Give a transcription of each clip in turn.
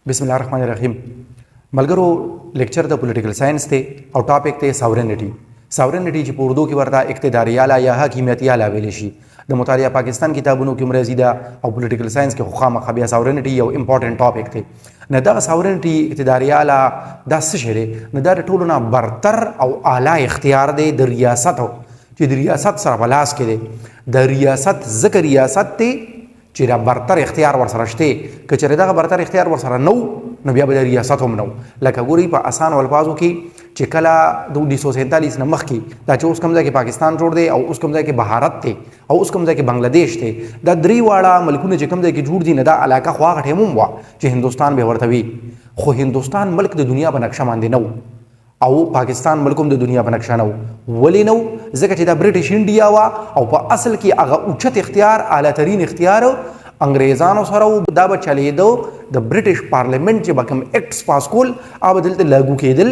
بسم الله الرحمن الرحیم ملګرو لیکچر د پولیټیکل ساينس ته او ټاپک ته ساورنټي چې په اردو کې ورته اقتداریاله یا حاکمیتیاله ویل شي د مطالعه پاکستان کتابونو کې مرزي ده او پولیټیکل ساينس کې خو خامخا بیا ساورنټي یو امپورټنت ټاپک دی نه دا ساورنټي اقتداریاله دا څه شی دی نه دا ټولو نه برتر او اعلی اختیار دی د ریاست چې د ریاست سره په لاس کې دی د ریاست ځکه ریاست دی چې دا برتر اختیار ورسره شته که چېرې دغه برتر اختیار ورسره نو بیا به د ریاست هم نو لکه ګورئ په اسانو الفاظو کې چې کله د 1947 نه مخکې دا چې اوس کوم ځای کې پاکستان جوړ دی او اوس کوم ځای کې بهارت دی او اوس کوم ځای کې بنگلادیش دی دا درې واړه ملکونه چې کوم ځای کې جوړ دي نه دا علاقه خو هغه ټایم هم وه چې هندوستان به ورته وي خو هندوستان ملک د دنیا په نقشه باندې نه او پاکستان ملک هم د دنیا په نقشه نه ولې نه ځکه چې دا برټش انډیا وه او په اصل کې هغه اوچت اختیار اعلی ترین اختیار انګریزانو سره دا به چلیدو د برټش پارلیمنت چې به کوم ایکټس پاس کول هغه به دلته لاګو کېدل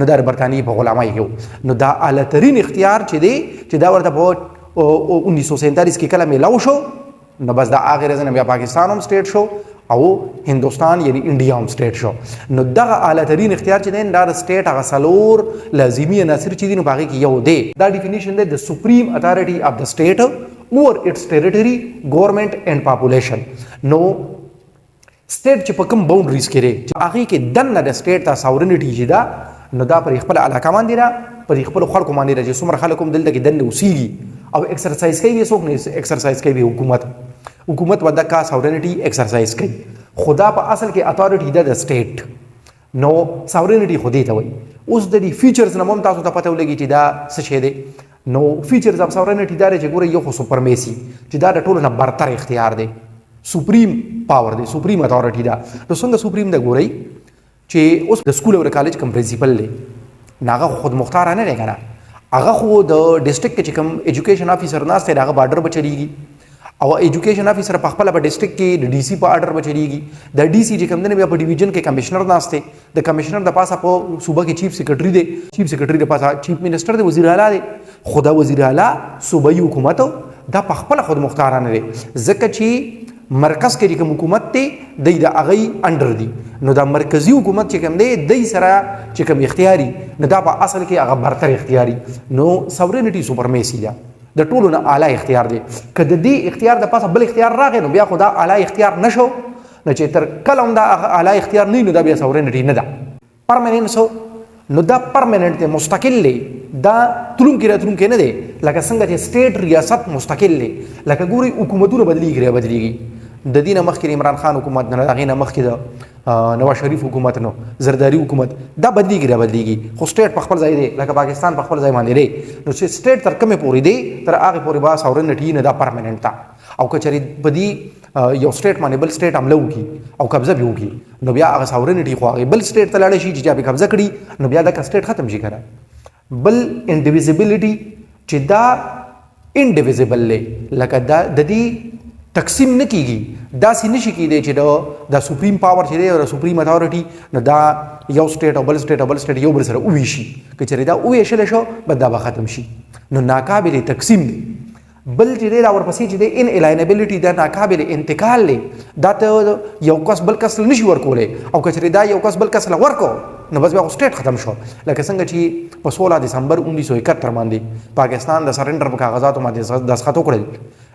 نو دا د برطانیې په غلامۍ کې نو دا اعلی ترین اختیار چې دی چې دا ورته په 1947 کې کله میلاو شو نو بس دا هغې ورځې نه بیا پاکستان هم سټیټ شو او هندوستان یعنی انډیا هم سټیټ شو نو دغه اعلی ترین اختیار چې دی دا د سټیټ هغه څلور لازمي عناصر چې دي نو په هغې کې یو دی دا ډیفینیشن دی د سپریم اتھارټي اف د سټیټ over its territory, government and population. نو سټیټ چې په کوم باونډریز کې لري چې هغې کې دننه د سټیټ ته ساورنټي چې ده نو دا پر خپل علاقه باندې ده پر خپل خلکو باندې ده چې څومره خلک هم دلته کې دننه اوسېږي او ایکسرسایز کوي څوک نه ایکسرسایز کوي حکومت به دغه ساورنټي ایکسرسایز کوي خو دا په اصل کې اتھارټي ده د سټیټ نو ساورنټي خو دې ته وایي اوس د دې فیچرز نه هم تاسو ته پته ولګي چې دا څه شی دی نو فیچرز اف ساورنټي دا چې ګورئ یو خو سپرمیسي چې دا د ټولو نه برتر اختیار دی سپریم پاور دی سپریم اتھارټي ده نو څنګه سپریم ده ګورئ چې اوس د سکول او د کالج کوم پرنسپل دی نو هغه خود مختار نه دی که نه هغه خو د ډسټرکټ کې چې کوم ایجوکیشن افیسر ناست دی د هغه په اډر به چلیږي او ایجوکیشن افیسر په خپله په ډسټرکټ کې د ډي سي په اډر به چلیږي د ډي سي چې کوم دی بیا په ډیویژن کې کمشنر ناست دی د کمشنر د پاسه په صوبه کې چیف سیکرټري دی چیف سیکرټري د پاسه چیف منسټر دی وزیر اعلی دی خو دا وزیر اعلی صوبایي حکومت دا په خپله خود مختارانه دی ځکه چې مرکز کې کوم حکومت دی دی د هغې انډر دی نو دا مرکزي حکومت چې کوم دی دی سره چې کوم اختیاري نو دا په اصل کې هغه برتر اختیاري نو ساورنټي سپرمیسي ده د ټولو نه اعلی اختیار دی که د دې اختیار د پاسه بل اختیار راغی نو بیا خو دا اعلی اختیار نشو نو چې تر کله هم دا اعلی اختیار نه وي نو دا بیا ساورنټي نه ده پرمننټ نو دا پرمننټ دی مستقل دی دا تلونکي راتلونکي نه دی لکه څنګه چې سټیټ ریاست مستقل دی لکه ګورئ حکومتونه بدلیږي د دې نه مخکې عمران خان حکومت نه هغې نه مخکې د نواز شریف حکومت نو زرداری حکومت دا بدلیږي خو سټیټ په خپل ځای دی لکه پاکستان په خپل ځای باندې دی نو چې سټیټ تر کومې پورې دی تر هغې پورې به ساورنټي نه دا پرمننټ ده او که چېرې په دې یو سټیټ باندې بل سټیټ حمله وکړي او قبضه به وکړي نو بیا هغه ساورنټي خو هغې بل سټیټ ته لاړی شي چې چا به قبضه کړي نو بیا دغه سټیټ ختم شي که نه بل انډیویزیبلټي چې دا انډیویزیبل دی لکه دا د دې تقسیم نه کیږي داسې نشي کیدی چې د سپریم پاور چې دی او د سپریم اتھارټي نو دا یو سټیټ او بل سټیټ یو بل سره وویشي که چېرې دا وویشلی شو بس دا به ختم شي نو ناقابل تقسیم دی بل چې دی دا ورپسې چې دی ان الاینبلټي دا ناقابل انتقال دی دا ته یو کس بل کس له نشي ورکولی او که چېرې دا یو کس بل کس له ورکو نو بس بیا خو سټیټ ختم شو لکه څنګه چې په 16 دسمبر 1971 باندې پاکستان د سرنډر په کاغذاتو باندې دستخط وکړل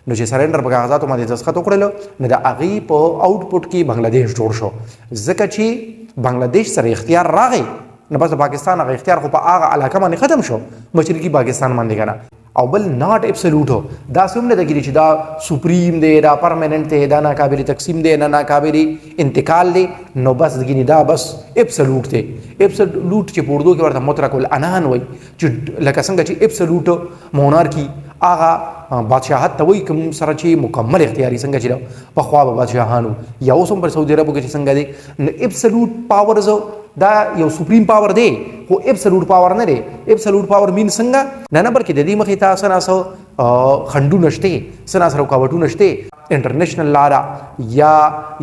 نو چې سرنډر په کاغذاتو باندې دستخط وکړل نو د هغې په آوټپوټ کې بنګلادیش جوړ شو ځکه چې بنګلادیش سره اختیار راغی نو بس د پاکستان هغه اختیار خو په هغه علاقه باندې ختم شو مشرقي پاکستان باندې که نه او بل ناٹ ایبسلوټ داسې هم نه ده کېږي چې دا سپریم دی دا پرمننټ دی دا ناقابل تقسیم دی نه ناقابل انتقال دی نو بس دګینې دا بس ایبسلوټ دی ایبسلوټ چې په اردو کې ورته مطلق العنان وایي چې لکه څنګه چې ایبسلوټ مونارکي هغه بادشاهت ته وایي کوم سره چې مکمل اختیاري څنګه چې پخوا به بادشاهانو یا اوس هم پر سعودي عربو کې چې څنګه دی نو ایبسلوټ پاورز دا یو سپریم پاور دی خو ایبسلوټ پاور نه دی ایبسلوټ پاور مین څنګه نه بلکې د دې مخې ته څه ناسه خنډونه شته څه ناسه رکاوټونه شته انټرنیشنل لاره یا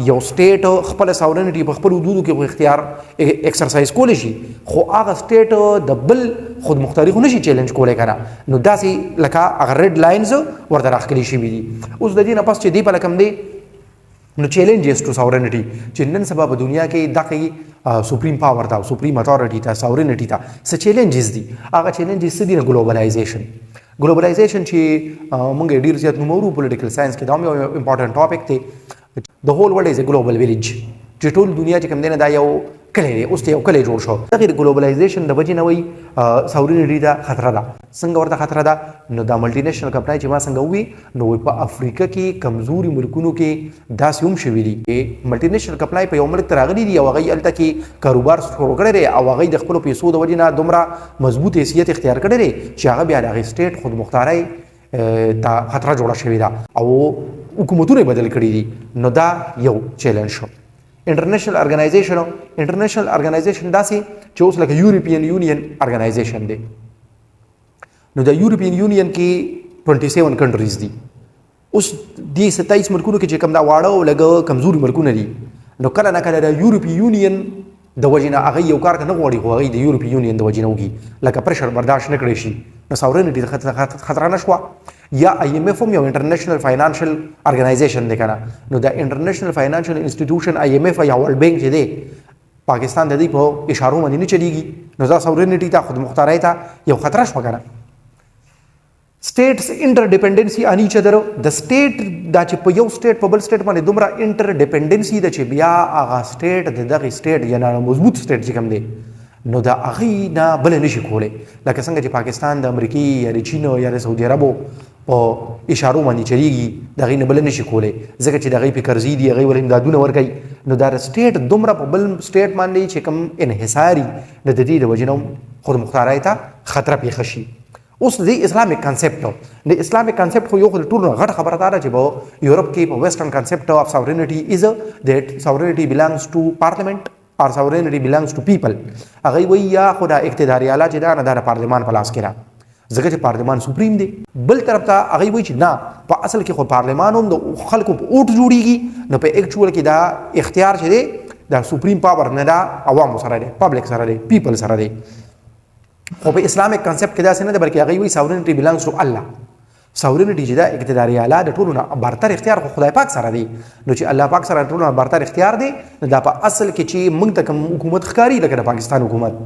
یو سټیټ خپل ساورنټي په خپل حدودو کې اختیار ایکسرسایز کولی شي خو هغه سټیټ د بل خود مختاري خو نشي چیلنج کولی که نه نو داسې لکه هغه ریډ لاینز ورته راښکلي شوي دي اوس د دې نه پس چې دی په لکم دی نو چیلنجز ټو ساورنټي چې نن سبا په دنیا کې دغه سپریم پاور ته سپریم اتھارټي ته ساورنټي ته څه چیلنجز دي هغه چیلنجز څه دي ګلوبلایزیشن چې موږ ډیر زیات نومورو پولیټیکل ساينس کې دا یو امپورټنت ټاپک دی د هول ورلد از ا ګلوبل ویلیج چې ټول دنیا چې کوم دی نه دا یو کلی دی اوس یو کلی جوړ شو دغه ګلوبلایزیشن د وجې نه وایي ساورنټي ته خطره ده څنګه ورته خطره ده نو دا ملټي نېشنل کمپنۍ چې ما څنګه ووي نو په افریقا کې کمزوري ملکونو کې داسې هم شوي دي ملټي نېشنل کمپنۍ په یو ملک ته راغلي دي او هغوی هلته کې کاروبار شروع کړی دی او هغوی د خپلو پیسو د وجې نه دومره مضبوط حیثیت اختیار کړی دی چې هغه بیا د هغې سټیټ خودمختارۍ ته خطره جوړه شوې ده او حکومتونه بدل کړي دي نو دا یو چیلنج شو انټرنیشنل ارګنایزیشن داسې چې اوس لکه یورپین یونین ارګنایزیشن دی نو د یورپین یونین کې 27 کنټریز دي اوس دې 27 ملکونو کې چې کوم دا واړه او لږ کمزوري ملکونه دي نو کله نه کله د یورپین یونین د وجې نه هغوی یو کار نه غواړي خو هغوی د یورپین یونین د وجې نه وکړي لکه پرشر برداشت نه کړی شي نو ساورنټي خطره نه شوه یا آئی ایم ایف هم یو انټرنیشنل فاینانشل ارګنایزیشن دی کنه نو د انټرنیشنل فاینانشل انسټیټیوشن آئی ایم ایف یا ورلډ بینک چې دی پاکستان د دې په اشارو باندې نه چلیږي نو دا ساورنټي ته خودمختارۍ ته یو خطره شوه کنه states interdependence on each other د سټیټ دا چې په یو سټیټ په بل سټیټ باندې دومره انټرډیپندنسي ده چې بیا هغه سټیټ د دغه سټیټ یا مضبوط سټیټ چې کوم دی نو د هغې نه بله نشي کولی لکه څنګه چې پاکستان د امریکې یا د چین یا د سعودي عربو په اشارو باندې چلیږي د هغې نه بله نشي کولی ځکه چې د هغې پې قرضې دي هغې ول امدادونه ورکوي نو دا د سټیټ دومره په بل سټیټ باندې چې کوم انحصاري نو د دې د وجې نه خودمختارۍ ته خطره پېښه شي اوس د اسلامیک کانسپټ د اسلامیک کانسپټ خو یو خو د ټولو نه غټه خبره دا ده چې په یورپ کې په ویسټرن کانسپټ اف ساورنټي از دیټ ساورنټي بلانګز ټو پارلیمنٹ اور sovereignty belongs to people هغه وی یا خدا اقتداري اعلی چې دا نه د پارلمان په لاس کې را ځکه چې پارلمان سپریم دی بل طرف ته هغه وی چې نه په اصل کې خو پارلمان هم د خلکو په اوټ جوړیږي نو په ایکچوال کې دا اختیار چې دی دا سپریم پاور نه دا عوام سره دی پبلک سره دی پیپل سره دی خو په اسلامیک کانسپټ کې دا څه نه دی بلکې هغه وی sovereignty belongs to الله ساورنټي چې دا اقتداري اعلی د ټولو نه برتر اختیار خو خدای پاک سره دی نو چې الله پاک سره ټولو نه برتر اختیار دی نو دا په اصل کې چې موږ ته کوم حکومت ښکاري لکه د پاکستان حکومت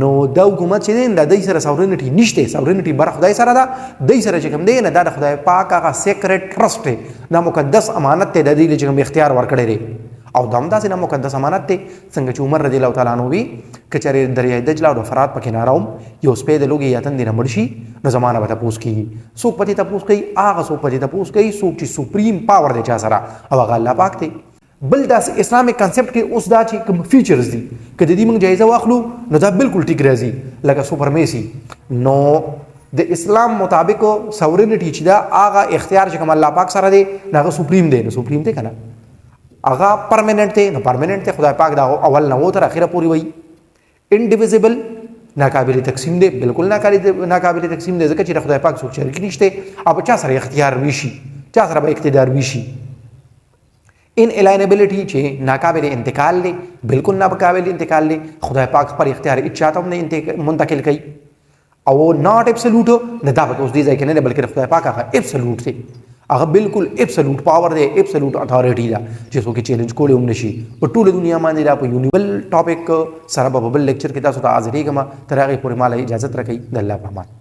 نو دا حکومت چې دی د دوی سره ساورنټي نشته ساورنټي بر خدای سره ده دوی سره چې کوم دی نه دا د خدای پاک هغه سیکرټ ټرسټ دی دا مقدس امانت دی د دوی چې کوم اختیار ورکړی دی او دا هم داسې نه مقدس امانت دی څنګه چې عمر رضی الله تعالی عنه وي که چېرې دریای دجله او د فرات په کناره وم یو سپی د لوږې یا تندې نه مړ شي نو زمانه به تپوس کېږي څوک په دې تپوس کوي هغه څوک په دې تپوس کوي څوک چې سپریم پاور دی چا سره او هغه الله پاک دی بل داسې اسلامیک کانسپټ کې اوس دا چې کوم فیچرز دي که د دې موږ جایزه واخلو نو دا بالکل ټیک راځي لکه سوپرمیسي نو د اسلام مطابق ساورنټي چې دا هغه اختیار چې کوم الله پاک سره دی هغه سپریم دی نو سپریم دی که نه هغه پرمننٹ دی نو پرمننٹ دی خدای پاک دا اول نه و تر اخره پورې وایي انډیویزبل ناقابل تقسیم دی بالکل ناقابل تقسیم دی ځکه چې د خدای پاک څوک شریک نشته او چا سره اختیار ویشي چا سره به اقتدار ویشي ان الینبلټي چې ناقابل انتقال دی بالکل ناقابل انتقال دی خدای پاک خپل اختیار اچا ته نه منتقل کوي او ناٹ ایبسلوټ نه دا به اوس دې ځای کې نه بلکې خدای پاک هغه ایبسلوټ دی هغه بالکل ایبسلوټ پاور دی ایبسلوټ اتھارټي ده چې څوک چیلنج کولی هم نشي په ټوله دنیا باندې دا په یونیبل ټاپک سره به بل لیکچر کې تاسو ته حاضرېږم تر هغې پورې ماله اجازت راکوئ د الله په امان